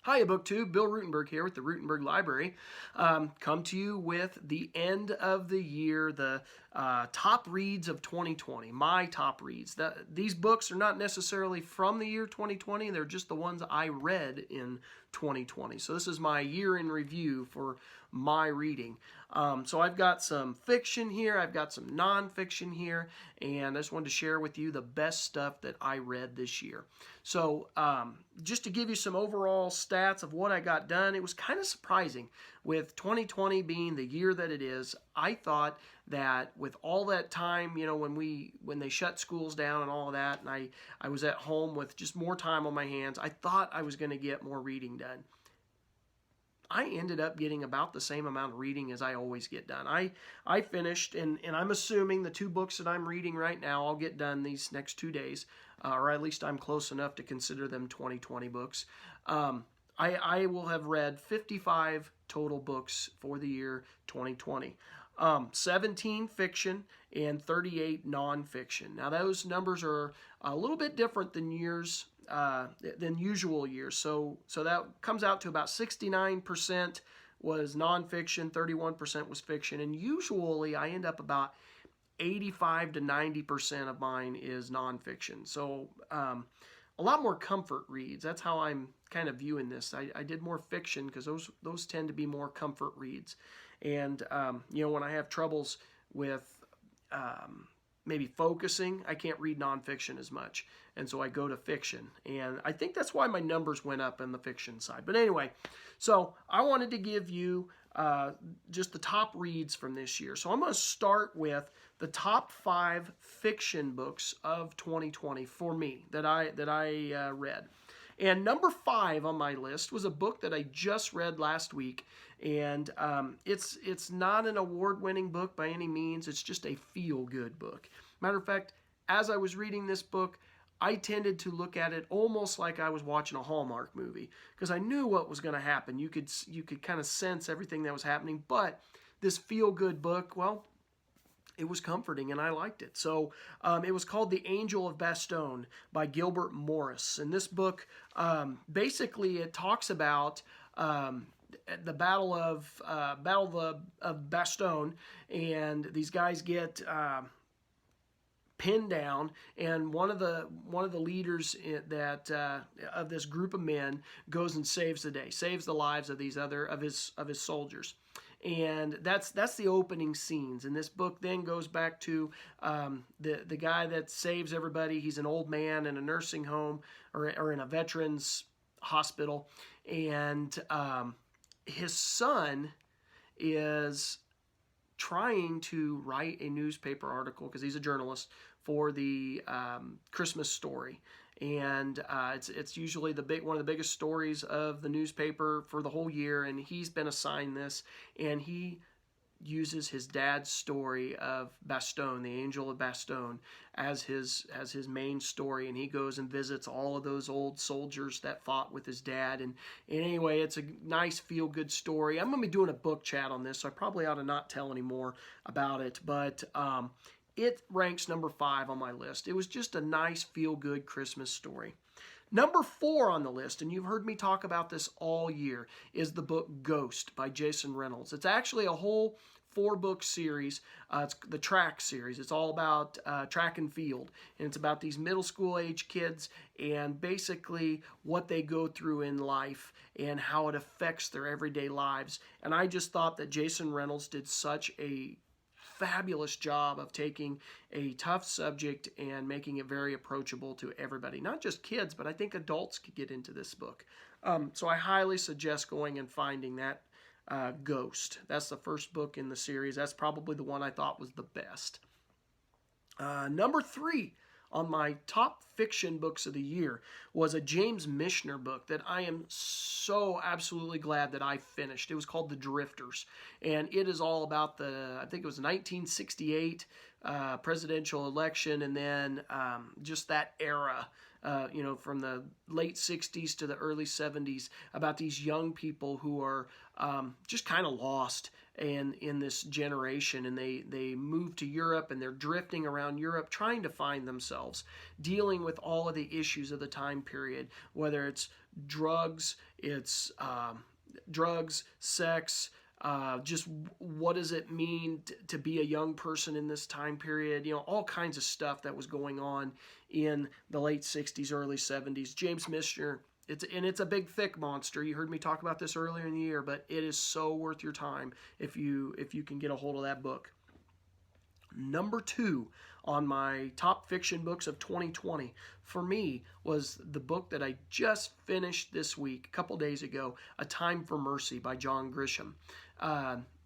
Hiya, BookTube. Bill Ruttenberg here with the Ruttenberg Library. Come to you with the end of the year, the top reads of 2020, my top reads. These books are not necessarily from the year 2020, they're just the ones I read in 2020. So this is my year in review for my reading. So I've got some fiction here, I've got some nonfiction here, and I just wanted to share with you the best stuff that I read this year. So just to give you some overall stats of what I got done, it was kind of surprising with 2020 being the year that it is. I thought that with all that time, you know, when they shut schools down and all of that, and I was at home with just more time on my hands, I thought I was going to get more reading done. I ended up getting about the same amount of reading as I always get done. I finished, and I'm assuming the 2 books that I'm reading right now, I'll get done these next 2 days, or at least I'm close enough to consider them 2020 books. I will have read 55 total books for the year 2020. 17 fiction and 38 nonfiction. Now those numbers are a little bit different than usual years. So that comes out to about 69% was nonfiction, 31% was fiction, and usually I end up about 85 to 90% of mine is nonfiction. So a lot more comfort reads. That's how I'm kind of viewing this. I did more fiction because those tend to be more comfort reads. And you know, when I have troubles with maybe focusing, I can't read nonfiction as much, and so I go to fiction, and I think that's why my numbers went up on the fiction side. But anyway, so I wanted to give you just the top reads from this year. So I'm going to start with the top 5 fiction books of 2020 for me that I read. And number 5 on my list was a book that I just read last week, and it's not an award-winning book by any means. It's just a feel-good book. Matter of fact, as I was reading this book, I tended to look at it almost like I was watching a Hallmark movie because I knew what was going to happen. You could kind of sense everything that was happening, but this feel-good book, well, it was comforting and I liked it. So it was called The Angel of Bastogne by Gilbert Morris. And this book, basically it talks about the Battle of Bastogne, and these guys get pinned down, and one of the leaders of this group of men goes and saves the day, saves the lives of these his soldiers. And that's the opening scenes. And this book then goes back to the guy that saves everybody. He's an old man in a nursing home or in a veterans hospital, and his son is trying to write a newspaper article because he's a journalist for the Christmas story. And it's usually one of the biggest stories of the newspaper for the whole year, and he's been assigned this, and he uses his dad's story of Bastogne, the Angel of Bastogne, as his main story, and he goes and visits all of those old soldiers that fought with his dad. And anyway, it's a nice feel-good story. I'm going to be doing a book chat on this, so I probably ought to not tell any more about it, but it ranks number 5 on my list. It was just a nice feel-good Christmas story. Number 4 on the list, and you've heard me talk about this all year, is the book Ghost by Jason Reynolds. It's actually a whole 4-book series. It's the track series. It's all about track and field, and it's about these middle school age kids and basically what they go through in life and how it affects their everyday lives. And I just thought that Jason Reynolds did such a fabulous job of taking a tough subject and making it very approachable to everybody. Not just kids, but I think adults could get into this book. So I highly suggest going and finding that Ghost. That's the first book in the series. That's probably the one I thought was the best. Number 3 on my top fiction books of the year was a James Michener book that I am so absolutely glad that I finished. It was called The Drifters, and it is all about I think it was 1968 presidential election, and then just that era, you know, from the late 60s to the early 70s, about these young people who are just kind of lost in this generation, and they move to Europe, and they're drifting around Europe trying to find themselves, dealing with all of the issues of the time period, whether it's drugs, sex, just what does it mean to be a young person in this time period, all kinds of stuff that was going on in the late 60s, early 70s. James Michener, it's a big, thick monster. You heard me talk about this earlier in the year, but it is so worth your time if you can get a hold of that book. Number 2 on my top fiction books of 2020 for me was the book that I just finished this week, a couple days ago, A Time for Mercy by John Grisham.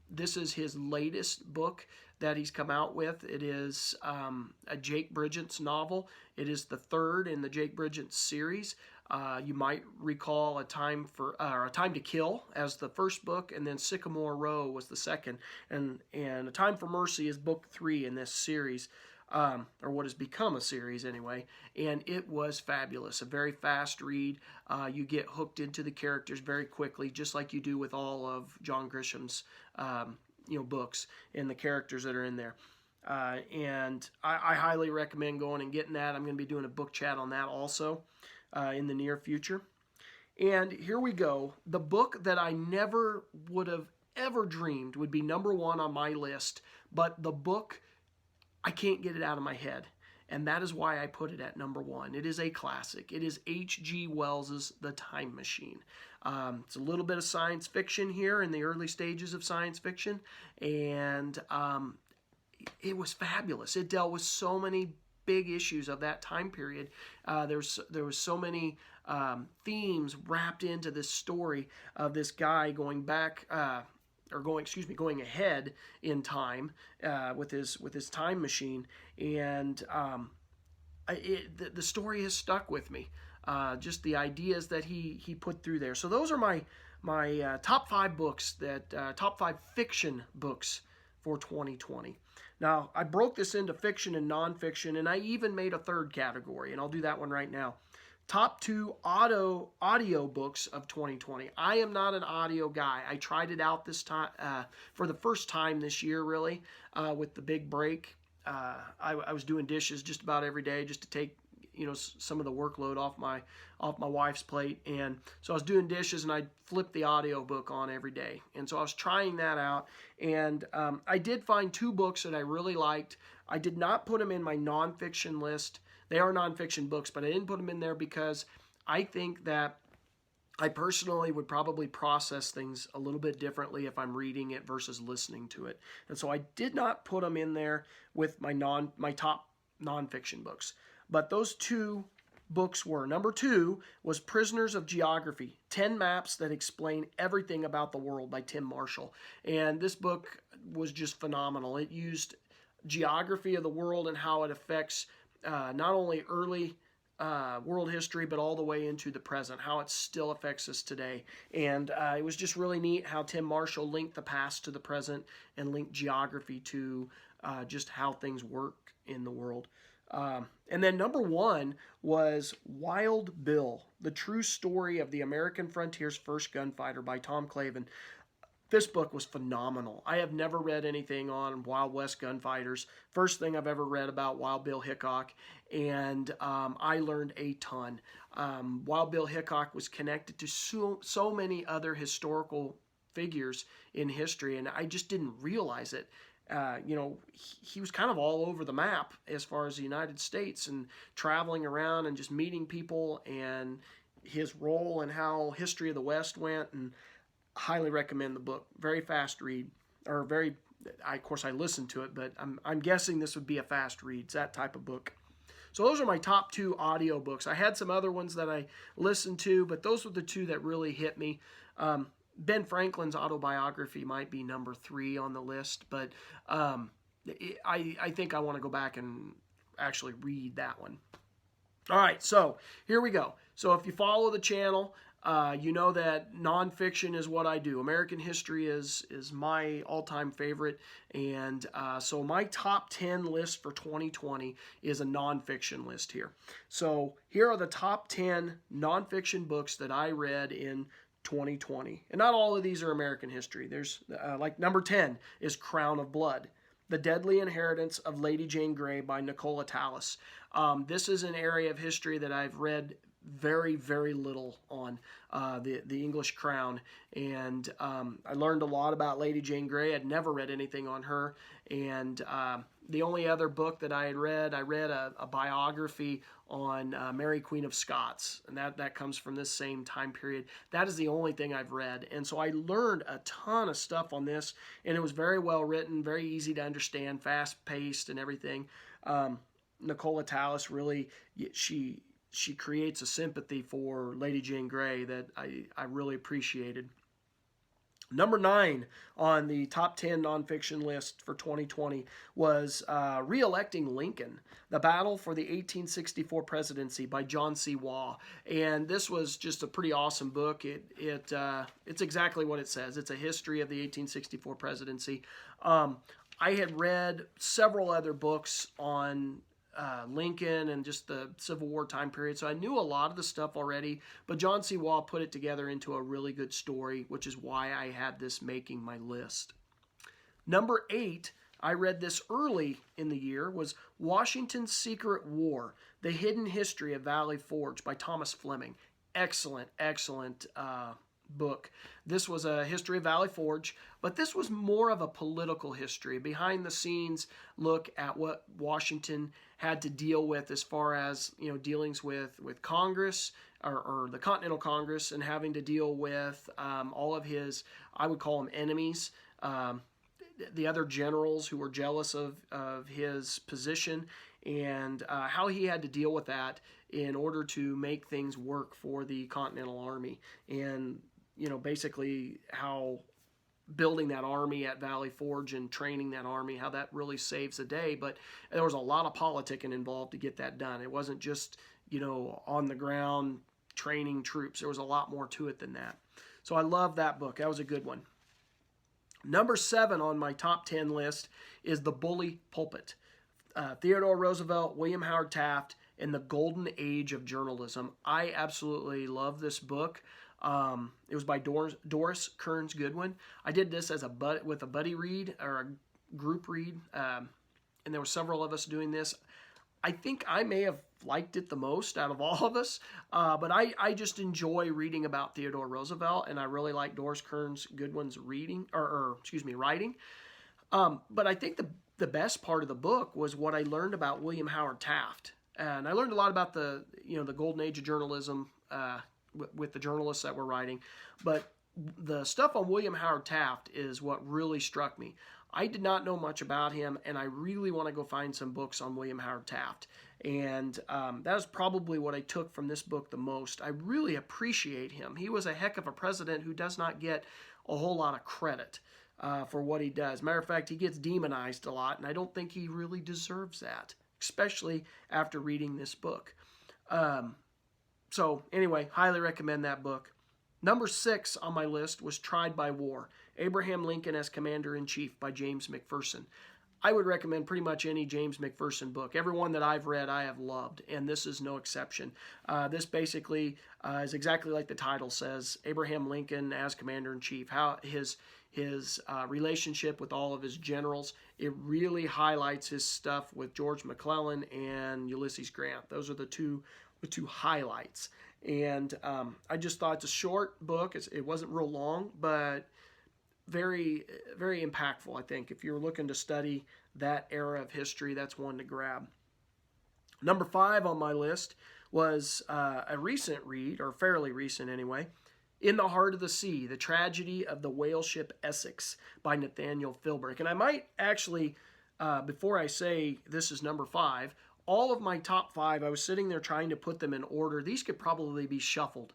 This is his latest book that he's come out with. It is a Jake Bridges novel. It is the third in the Jake Bridges series. You might recall A Time to Kill as the first book, and then Sycamore Row was the second. And A Time for Mercy is book 3 in this series, or what has become a series anyway. And it was fabulous. A very fast read. You get hooked into the characters very quickly, just like you do with all of John Grisham's books and the characters that are in there. And I highly recommend going and getting that. I'm going to be doing a book chat on that also in the near future. And here we go. The book that I never would have ever dreamed would be number 1 on my list, but the book, I can't get it out of my head. And that is why I put it at number 1. It is a classic. It is H.G. Wells's The Time Machine. It's a little bit of science fiction here in the early stages of science fiction. And it was fabulous. It dealt with so many big issues of that time period. There was so many themes wrapped into this story of this guy going back, going ahead in time with his time machine, and the story has stuck with me. Just the ideas that he put through there. So those are my top 5 books, top 5 fiction books for 2020. Now, I broke this into fiction and nonfiction, and I even made a third category, and I'll do that one right now. Top 2 audio books of 2020. I am not an audio guy. I tried it out this time for the first time this year, really, with the big break. I was doing dishes just about every day just to take some of the workload off my wife's plate, and so I was doing dishes, and I flipped the audio book on every day, and so I was trying that out, and I did find 2 books that I really liked. I did not put them in my nonfiction list. They are nonfiction books, but I didn't put them in there because I think that I personally would probably process things a little bit differently if I'm reading it versus listening to it, and so I did not put them in there with my top nonfiction books. But those 2 books were, number 2 was Prisoners of Geography, 10 Maps That Explain Everything About the World by Tim Marshall. And this book was just phenomenal. It used geography of the world and how it affects not only early world history, but all the way into the present, how it still affects us today. And it was just really neat how Tim Marshall linked the past to the present and linked geography to just how things work in the world. And then number 1 was Wild Bill, The True Story of the American Frontier's First Gunfighter by Tom Clavin. This book was phenomenal. I have never read anything on Wild West gunfighters. First thing I've ever read about Wild Bill Hickok, and I learned a ton. Wild Bill Hickok was connected to so many other historical figures in history, and I just didn't realize it. He was kind of all over the map as far as the United States and traveling around and just meeting people and his role and how history of the West went, and highly recommend the book. Very fast read, or of course I listened to it, but I'm guessing this would be a fast read. It's that type of book. So those are my top 2 audio books. I had some other ones that I listened to, but those were the 2 that really hit me. Ben Franklin's autobiography might be number 3 on the list, but I think I want to go back and actually read that one. All right, so here we go. So if you follow the channel, you know that nonfiction is what I do. American history is my all-time favorite, and so my top 10 list for 2020 is a nonfiction list here. So here are the top 10 nonfiction books that I read in 2020. And not all of these are American history. There's like number 10 is Crown of Blood, The Deadly Inheritance of Lady Jane Grey by Nicola Tallis. This is an area of history that I've read very, very little on, the English crown. And I learned a lot about Lady Jane Grey. I'd never read anything on her. And the only other book that I read a biography on Mary Queen of Scots. And that comes from this same time period. That is the only thing I've read. And so I learned a ton of stuff on this. And it was very well written, very easy to understand, fast-paced and everything. Nicola Tallis really, she creates a sympathy for Lady Jane Grey that I really appreciated. Number 9 on the top 10 nonfiction list for 2020 was Reelecting Lincoln, The Battle for the 1864 Presidency by John C. Waugh. And this was just a pretty awesome book. It's exactly what it says. It's a history of the 1864 presidency. I had read several other books on Lincoln and just the Civil War time period. So I knew a lot of the stuff already, but John C. Waugh put it together into a really good story, which is why I had this making my list. Number 8, I read this early in the year, was Washington's Secret War, The Hidden History of Valley Forge by Thomas Fleming. Excellent, excellent book. This was a history of Valley Forge, but this was more of a political history, behind the scenes look at what Washington had to deal with as far as, dealings with Congress or the Continental Congress, and having to deal with all of his, I would call them enemies, the other generals who were jealous of his position, and how he had to deal with that in order to make things work for the Continental Army. And basically how building that army at Valley Forge and training that army, how that really saves the day. But there was a lot of politicking involved to get that done. It wasn't just, on the ground training troops. There was a lot more to it than that. So I love that book. That was a good one. Number 7 on my top 10 list is The Bully Pulpit. Theodore Roosevelt, William Howard Taft, and the Golden Age of Journalism. I absolutely love this book. It was by Doris, Kearns, Goodwin. I did this as with a buddy read or a group read, and there were several of us doing this. I think I may have liked it the most out of all of us, but I just enjoy reading about Theodore Roosevelt, and I really like Doris Kearns Goodwin's writing. But I think the best part of the book was what I learned about William Howard Taft, and I learned a lot about the Golden Age of Journalism. With the journalists that were writing, but the stuff on William Howard Taft is what really struck me. I did not know much about him, and I really want to go find some books on William Howard Taft. And that is probably what I took from this book the most. I really appreciate him. He was a heck of a president who does not get a whole lot of credit for what he does. Matter of fact, he gets demonized a lot, and I don't think he really deserves that, especially after reading this book. So anyway, highly recommend that book. Number 6 on my list was Tried by War, Abraham Lincoln as Commander-in-Chief by James McPherson. I would recommend pretty much any James McPherson book. Every one that I've read, I have loved, and this is no exception. This basically is exactly like the title says, Abraham Lincoln as Commander-in-Chief, how his relationship with all of his generals. It really highlights his stuff with George McClellan and Ulysses Grant. Those are the two highlights. And I just thought it's a short book. It wasn't real long, but very, very impactful, I think. If you're looking to study that era of history, that's one to grab. Number 5 on my list was a recent read, or fairly recent anyway, In the Heart of the Sea, The Tragedy of the Whale Ship Essex by Nathaniel Philbrick. And I might actually, before I say this is number 5, all of my top 5, I was sitting there trying to put them in order. These could probably be shuffled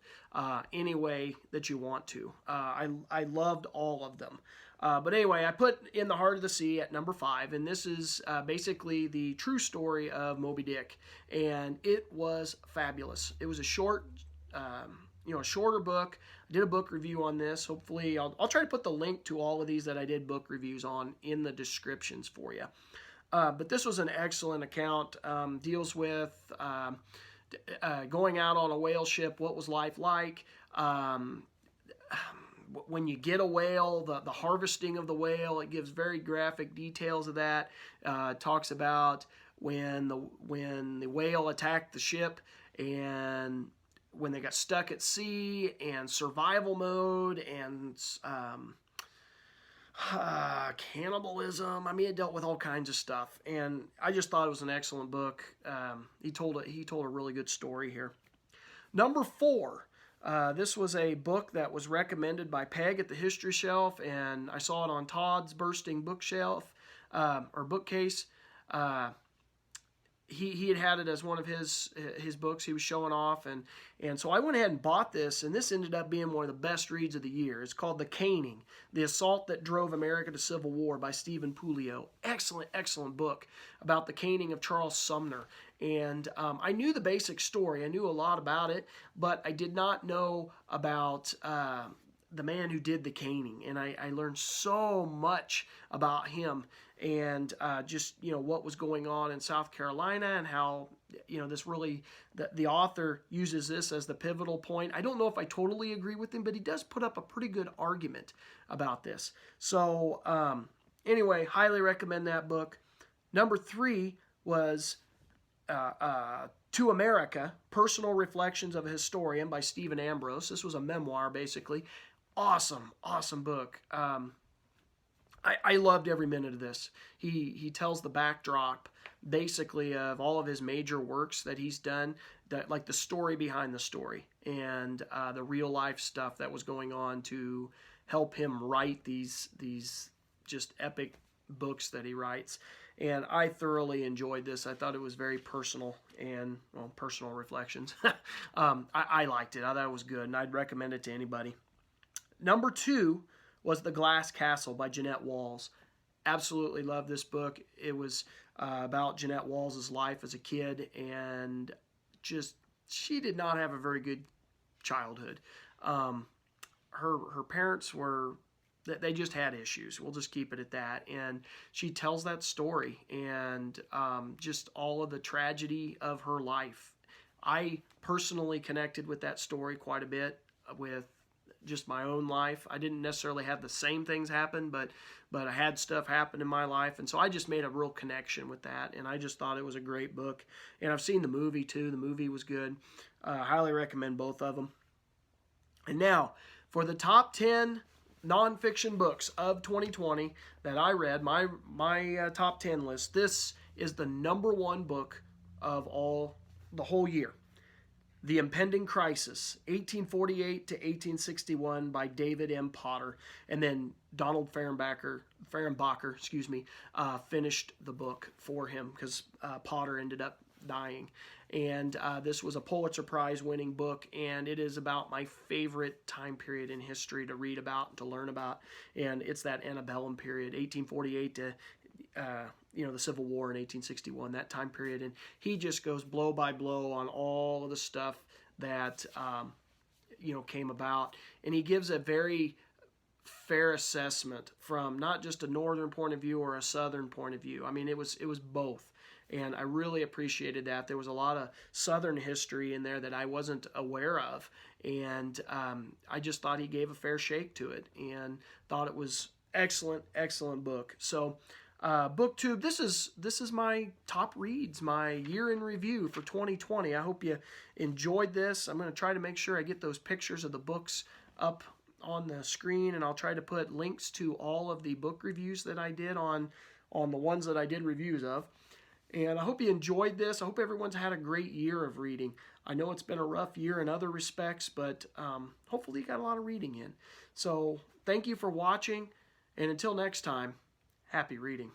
any way that you want to. I loved all of them. But anyway, I put In the Heart of the Sea at number 5, and this is basically the true story of Moby Dick, and it was fabulous. It was a short, a shorter book. I did a book review on this. Hopefully, I'll try to put the link to all of these that I did book reviews on in the descriptions for you. But this was an excellent account. Deals with going out on a whale ship, what was life like, when you get a whale, the harvesting of the whale. It gives very graphic details of that. Talks about when the whale attacked the ship and when they got stuck at sea, and survival mode, and cannibalism. I mean, it dealt with all kinds of stuff, and I just thought it was an excellent book. He told a really good story here. Number 4. This was a book that was recommended by Peg at the History Shelf, and I saw it on Todd's Bursting Bookshelf, or bookcase. He had it as one of his books he was showing off, and so I went ahead and bought this, and this ended up being one of the best reads of the year. It's called The Caning, The Assault That Drove America to Civil War by Stephen Puleo. Excellent book about the caning of Charles Sumner. And I knew the basic story. I knew a lot about it, but I did not know about the man who did the caning, and I learned so much about him, and just what was going on in South Carolina, and how this really the author uses this as the pivotal point. I don't know if I totally agree with him, but he does put up a pretty good argument about this. So anyway, highly recommend that book. Number 3 was To America, Personal Reflections of a Historian by Stephen Ambrose. This was a memoir, basically. Awesome book. I loved every minute of this. He tells the backdrop, basically, of all of his major works that he's done, that like the story behind the story, and the real life stuff that was going on to help him write these just epic books that he writes. And I thoroughly enjoyed this. I thought it was very personal, and personal reflections. I liked it. I thought it was good, and I'd recommend it to anybody. Number 2 was The Glass Castle by Jeanette Walls. Absolutely loved this book. It was about Jeanette Walls' life as a kid, and just she did not have a very good childhood. Her parents they just had issues. We'll just keep it at that. And she tells that story, and just all of the tragedy of her life. I personally connected with that story quite a bit with just my own life. I didn't necessarily have the same things happen, but I had stuff happen in my life, and so I just made a real connection with that, and I just thought it was a great book. And I've seen the movie too. The movie was good. Highly recommend both of them. And now for the top 10 nonfiction books of 2020 that I read, my top 10 list. This is the number 1 book of the whole year. The Impending Crisis, 1848 to 1861 by David M. Potter. And then Donald Fehrenbacher, finished the book for him because Potter ended up dying. And this was a Pulitzer Prize winning book, and it is about my favorite time period in history to read about and to learn about. And it's that antebellum period, 1848 to the Civil War in 1861, that time period. And he just goes blow by blow on all of the stuff that, came about. And he gives a very fair assessment from not just a northern point of view or a southern point of view. I mean, it was both. And I really appreciated that. There was a lot of southern history in there that I wasn't aware of. And I just thought he gave a fair shake to it and thought it was excellent book. So BookTube, this is my top reads, my year in review for 2020. I hope you enjoyed this. I'm going to try to make sure I get those pictures of the books up on the screen, and I'll try to put links to all of the book reviews that I did on the ones that I did reviews of. And I hope you enjoyed this. I hope everyone's had a great year of reading. I know it's been a rough year in other respects, but hopefully you got a lot of reading in. So thank you for watching, and until next time, happy reading.